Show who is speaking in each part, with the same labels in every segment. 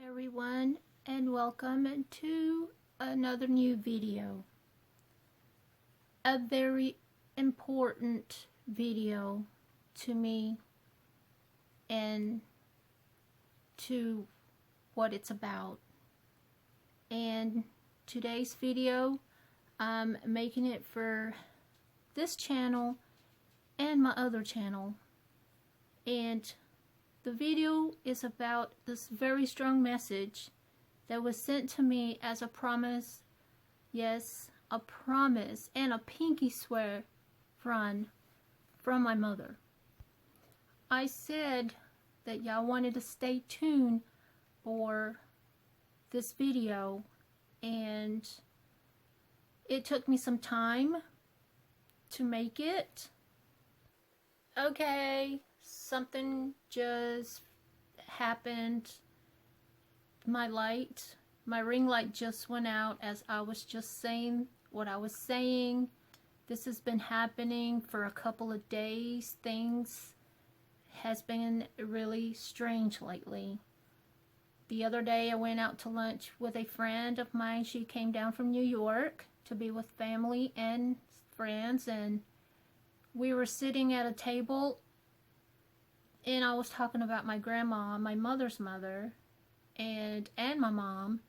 Speaker 1: Everyone, and welcome to another new video. A very important video to me and to what it's about. And today's video, I'm making it for this channel and my other channel. And the video is about this very strong message that was sent to me as a promise. Yes, a promise and a pinky swear from my mother. I said that y'all wanted to stay tuned for this video, and it took me some time to make it. Okay, something just happened. My ring light just went out as I was just saying what I was saying. This has been happening for a couple of days. Things has been really strange lately. The other day I went out to lunch with a friend of mine. She came down from New York to be with family and friends, and we were sitting at a table, and I was talking about my grandma, my mother's mother, and my mom,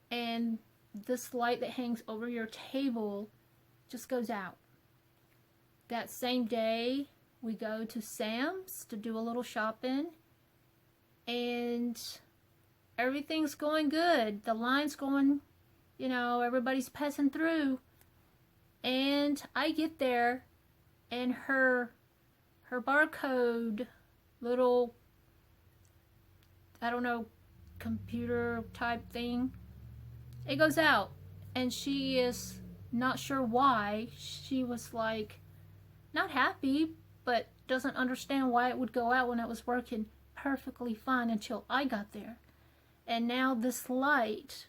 Speaker 1: and this light that hangs over your table just goes out. That same day, we go to Sam's to do a little shopping, and everything's going good. The line's going, everybody's passing through, and I get there, and her barcode little, I don't know, computer type thing, it goes out, and she is not sure why. She was like not happy, but doesn't understand why it would go out when it was working perfectly fine until I got there. And now this light,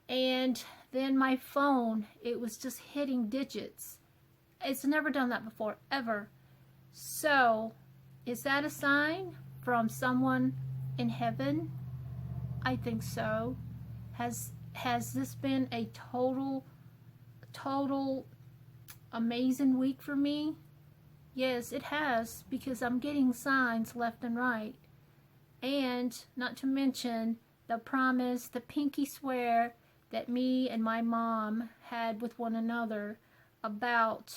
Speaker 1: and then my phone, it was just hitting digits. It's never done that before, ever. So is that a sign from someone in heaven? I think so. Has this been a total amazing week for me? Yes, it has, because I'm getting signs left and right. And not to mention the promise, the pinky swear that me and my mom had with one another about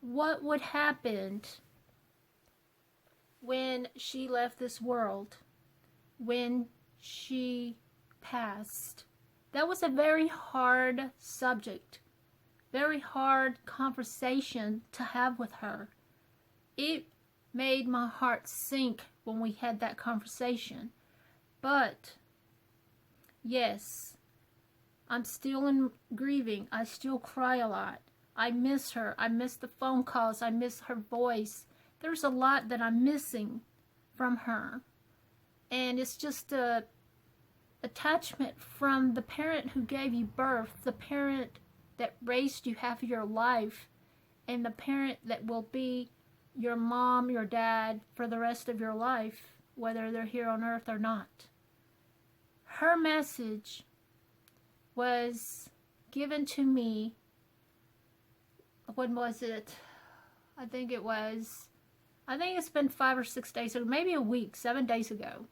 Speaker 1: what would happen when she left this world, when she passed. That was a very hard subject, very hard conversation to have with her. It made my heart sink when we had that conversation. But yes, I'm still in grieving. I still cry a lot. I miss her. I miss the phone calls. I miss her voice. There's a lot that I'm missing from her. And it's just a attachment from the parent who gave you birth, the parent that raised you half of your life, and the parent that will be your mom, your dad for the rest of your life, whether they're here on earth or not. Her message was given to me, when was it? I think it's been 5 or 6 days ago, maybe a week, 7 days ago,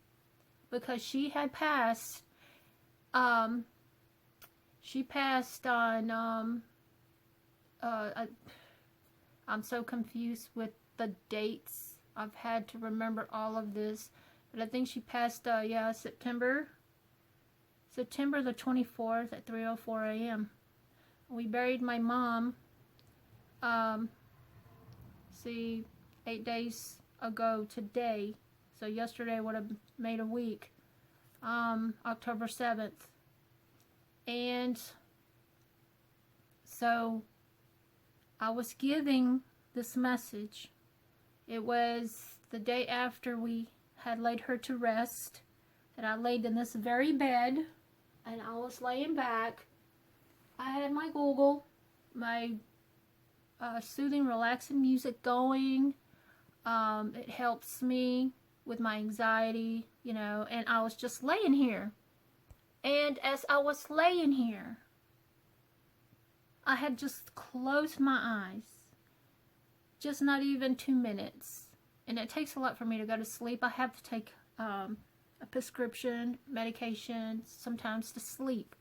Speaker 1: because she had passed. She passed on, I'm so confused with the dates. I've had to remember all of this, but I think she passed, September the 24th at 3:04 a.m. We buried my mom, 8 days ago today. So yesterday would have made a week, October 7th. And so I was giving this message. It was the day after we had laid her to rest, that I laid in this very bed, and I was laying back. I had my Google, my soothing, relaxing music going. It helps me with my anxiety, and I was just laying here And as I was laying here, I had just closed my eyes. Just not even 2 minutes. And it takes a lot for me to go to sleep. I have to take a prescription medication sometimes to sleep.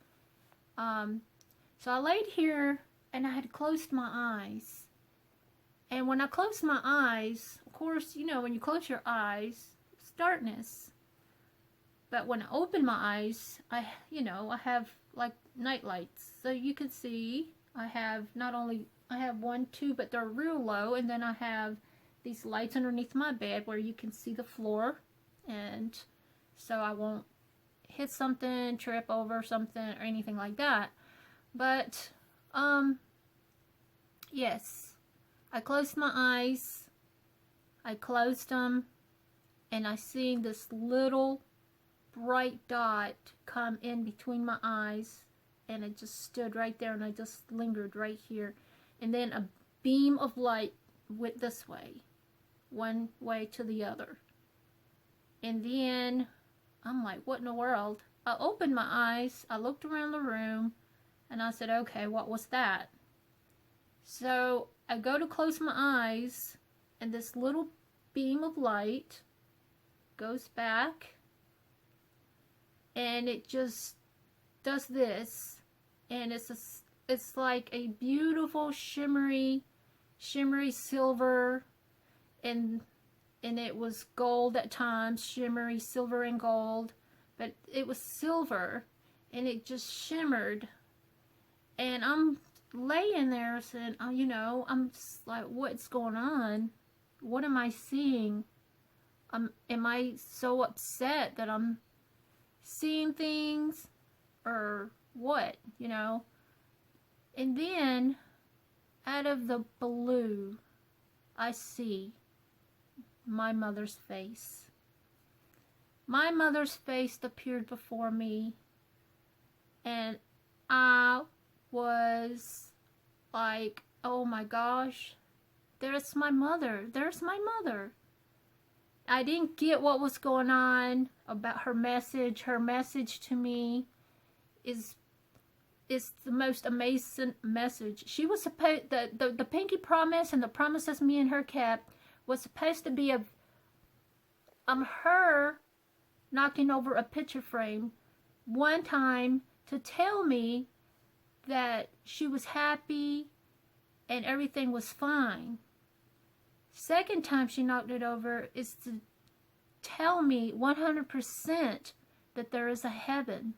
Speaker 1: So I laid here and I had closed my eyes. And when I closed my eyes, of course, you know, when you close your eyes, it's darkness. But when I open my eyes, I have like night lights. So you can see I have I have 1, 2, but they're real low. And then I have these lights underneath my bed where you can see the floor. And so I won't hit something, trip over something, or anything like that. But, yes. I closed my eyes. I closed them. And I seen this little bright dot come in between my eyes. And it just stood right there, and I just lingered right here. And then a beam of light went this way. One way to the other. And then I'm like, what in the world? I opened my eyes. I looked around the room. And I said, okay, what was that? So I go to close my eyes, and this little beam of light goes back, and it just does this, and it's like a beautiful shimmery silver, and it was gold at times, shimmery silver and gold, but it was silver, and it just shimmered. And I'm laying there saying, oh, I'm just like, what's going on? What am I seeing? Am I so upset that I'm seeing things? Or what, And then, out of the blue, I see my mother's face. My mother's face appeared before me, and I was like, oh my gosh, there's my mother. There's my mother. I didn't get what was going on about her message. Her message to me is the most amazing message. She was supposed, the pinky promise and the promises me and her kept was supposed to be her knocking over a picture frame one time to tell me that she was happy and everything was fine. Second time she knocked it over is to tell me 100% that there is a heaven.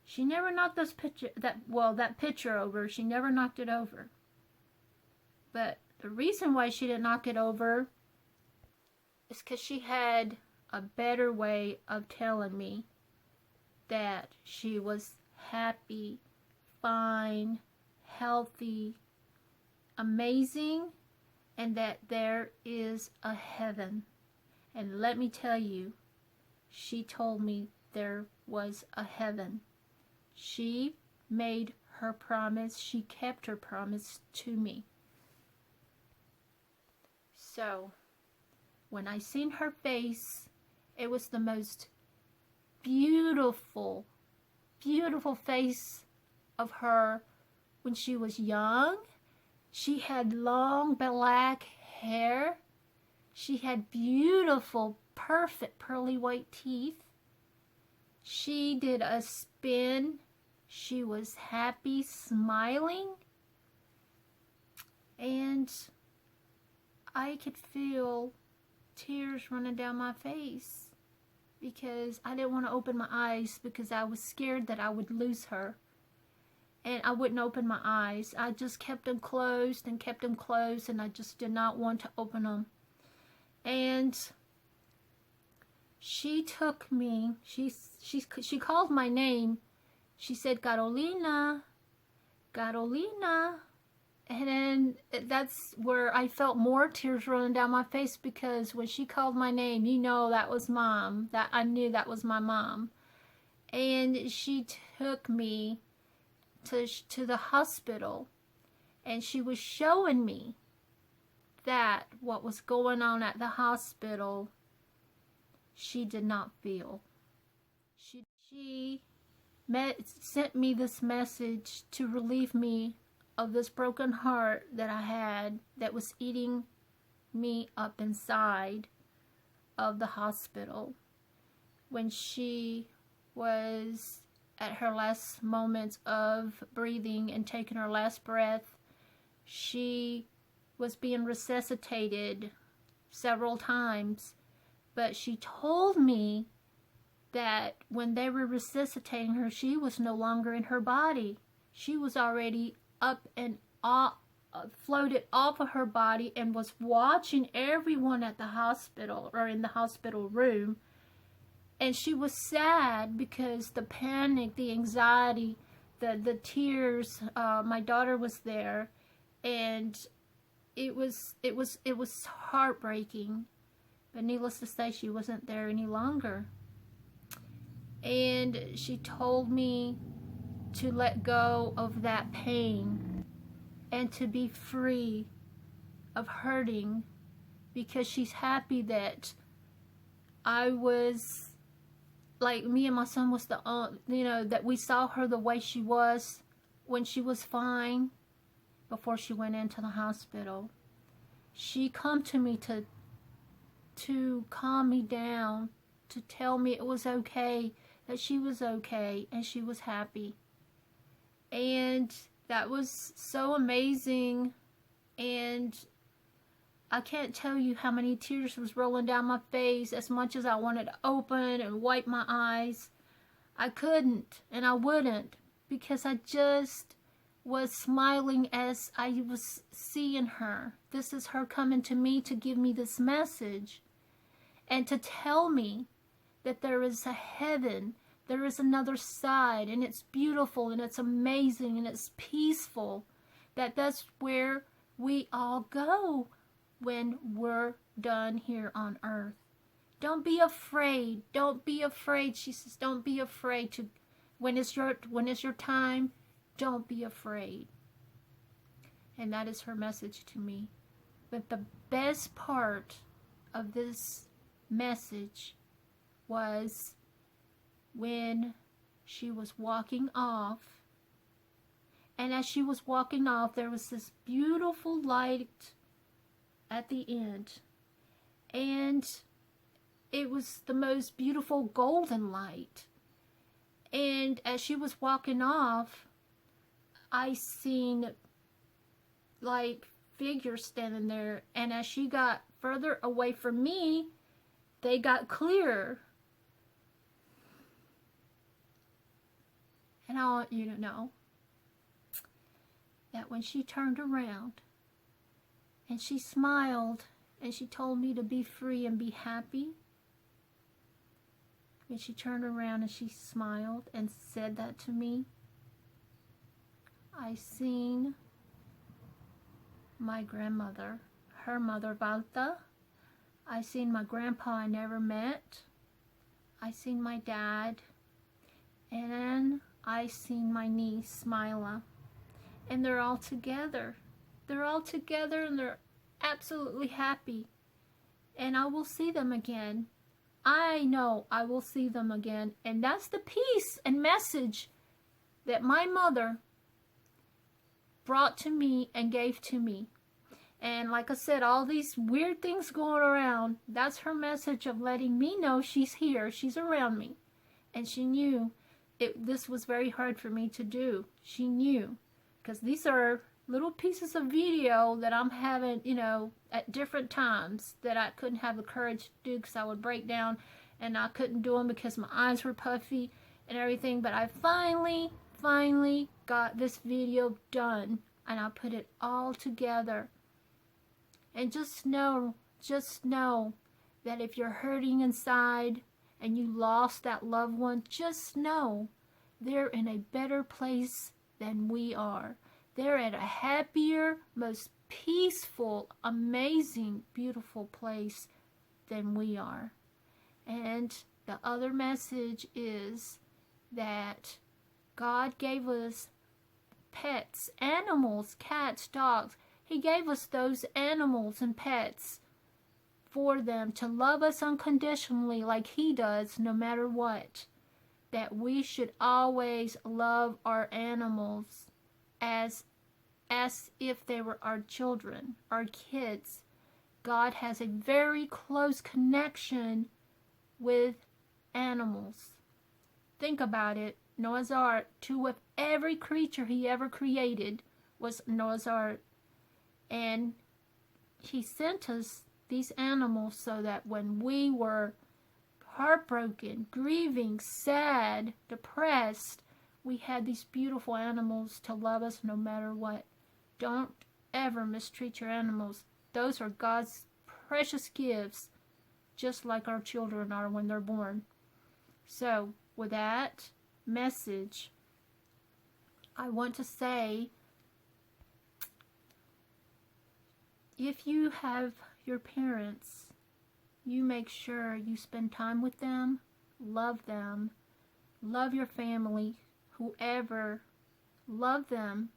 Speaker 1: She never knocked that picture over. She never knocked it over. But the reason why she didn't knock it over is because she had a better way of telling me that she was happy, fine, healthy, amazing, and that there is a heaven. And let me tell you, she told me there was a heaven. She made her promise. She kept her promise to me. So, when I seen her face, it was the most beautiful, beautiful face of her when she was young. She had long black hair. She had beautiful, perfect pearly white teeth. She did a spin. She was happy, smiling. And I could feel tears running down my face because I didn't want to open my eyes because I was scared that I would lose her. And I wouldn't open my eyes. I just kept them closed and kept them closed, and I just did not want to open them. And she took me, she called my name. She said, Carolina, Carolina. And then that's where I felt more tears running down my face, because when she called my name, that was Mom. That I knew that was my mom. And she took me to the hospital, and she was showing me that what was going on at the hospital, she did not feel. She sent me this message to relieve me of this broken heart that I had that was eating me up inside of the hospital. When she was at her last moments of breathing and taking her last breath, she was being resuscitated several times, but she told me that when they were resuscitating her, she was no longer in her body. She was already up and off, floated off of her body, and was watching everyone at the hospital or in the hospital room. And she was sad because the panic, the anxiety, the tears. My daughter was there, and it was heartbreaking. But needless to say, she wasn't there any longer. And she told me to let go of that pain and to be free of hurting, because she's happy that I was, like, me and my son was the, that we saw her the way she was when she was fine before she went into the hospital. She come to me to calm me down, to tell me it was okay, that she was okay, and she was happy. And that was so amazing, and I can't tell you how many tears was rolling down my face. As much as I wanted to open and wipe my eyes, I couldn't, and I wouldn't, because I just was smiling as I was seeing her. This is her coming to me to give me this message and to tell me that there is a heaven, there is another side, and it's beautiful, and it's amazing, and it's peaceful, that's where we all go when we're done here on earth. Don't be afraid. Don't be afraid. She says, don't be afraid to, when it's your time, don't be afraid. And that is her message to me. But the best part of this message was when she was walking off, and as she was walking off, there was this beautiful light at the end, and it was the most beautiful golden light. And as she was walking off, I seen like figures standing there, and as she got further away from me, they got clearer. And I want you to know that when she turned around and she smiled and she told me to be free and be happy, when she turned around and she smiled and said that to me, I seen my grandmother, her mother Valta. I seen my grandpa I never met. I seen my dad. And then I seen my niece, Mila. And they're all together. They're all together, and they're absolutely happy. And I will see them again. I know I will see them again. And that's the peace and message that my mother brought to me and gave to me. And like I said, all these weird things going around, that's her message of letting me know she's here, she's around me. And she knew this was very hard for me to do. She knew, because these are little pieces of video that I'm having, at different times that I couldn't have the courage to do because I would break down, and I couldn't do them because my eyes were puffy and everything. But I finally got this video done, and I put it all together. And just know that if you're hurting inside and you lost that loved one, just know they're in a better place than we are. They're at a happier, most peaceful, amazing, beautiful place than we are. And the other message is that God gave us pets, animals, cats, dogs. He gave us those animals and pets for them to love us unconditionally like He does, no matter what. that we should always love our animals as if they were our children, our kids. God has a very close connection with animals. Think about it. Noah's Ark, two of every creature he ever created was Noah's Ark. And he sent us these animals so that when we were heartbroken, grieving, sad, depressed, we had these beautiful animals to love us no matter what. Don't ever mistreat your animals. Those are God's precious gifts, just like our children are when they're born. So, with that message, I want to say, if you have your parents, you make sure you spend time with them, love your family, whoever, love them.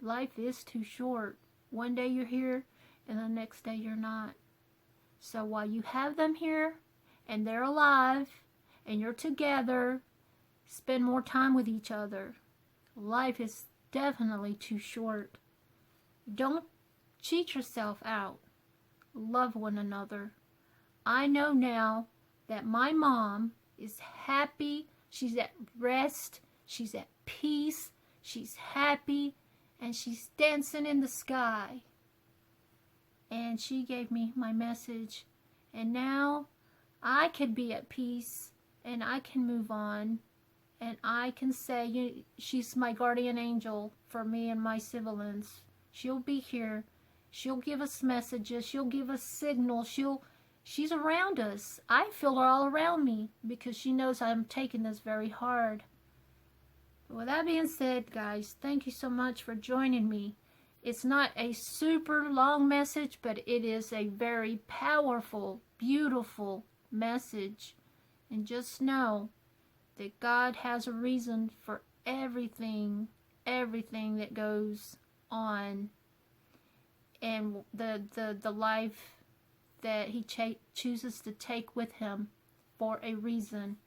Speaker 1: Life is too short. One day you're here and the next day you're not. So while you have them here and they're alive and you're together, spend more time with each other. Life is definitely too short. Don't cheat yourself out. Love one another. I know now that my mom is happy. She's at rest. She's at peace. She's happy. And she's dancing in the sky. And she gave me my message. And now I can be at peace. And I can move on. And I can say she's my guardian angel for me and my siblings. She'll be here. She'll give us messages. She'll give us signals. She's around us. I feel her all around me because she knows I'm taking this very hard. With that being said, guys, thank you so much for joining me. It's not a super long message, but it is a very powerful, beautiful message. And just know that God has a reason for everything that goes on. And the life that he chooses to take with him for a reason.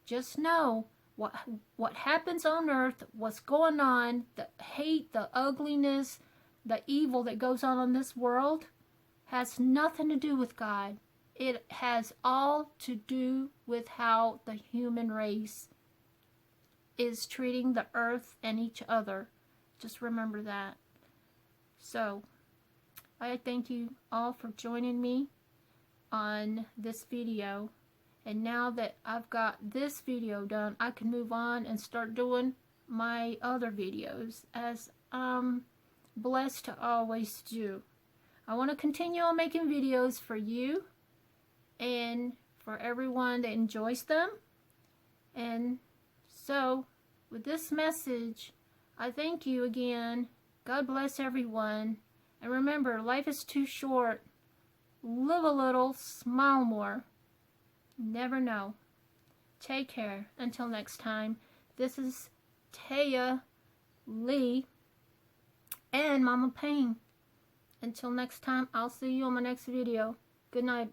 Speaker 1: Just know what happens on earth, what's going on, the hate, the ugliness, the evil that goes on in this world has nothing to do with God. It has all to do with how the human race is treating the earth and each other. Just remember that. So, I thank you all for joining me on this video. And now that I've got this video done, I can move on and start doing my other videos, as I'm blessed to always do. I want to continue on making videos for you and for everyone that enjoys them. And so, with this message, I thank you again. God bless everyone. And remember, life is too short. Live a little, smile more. Never know. Take care. Until next time, this is Taya, Lee, and Mama Payne. Until next time, I'll see you on my next video. Good night.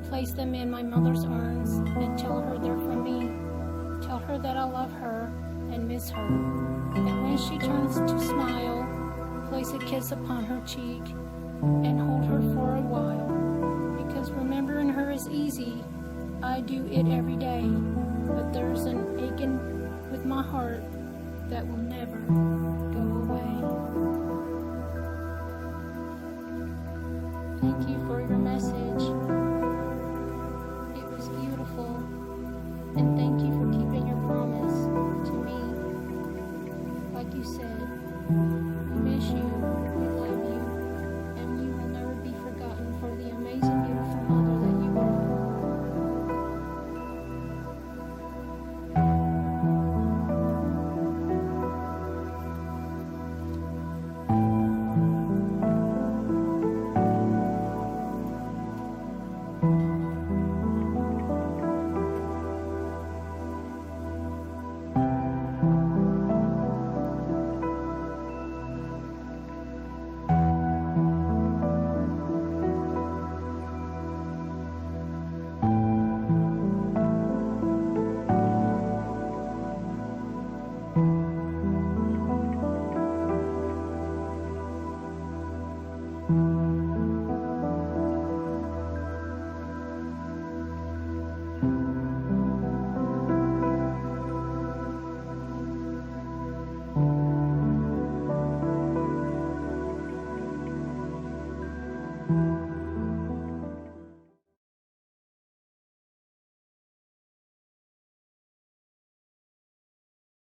Speaker 1: Place them in my mother's arms and tell her they're from me. Tell her that I love her and miss her. And when she turns to smile, place a kiss upon her cheek and hold her for a while. Because remembering her is easy. I do it every day. But there's an aching with my heart that will never go away. Thank you for your message. And thank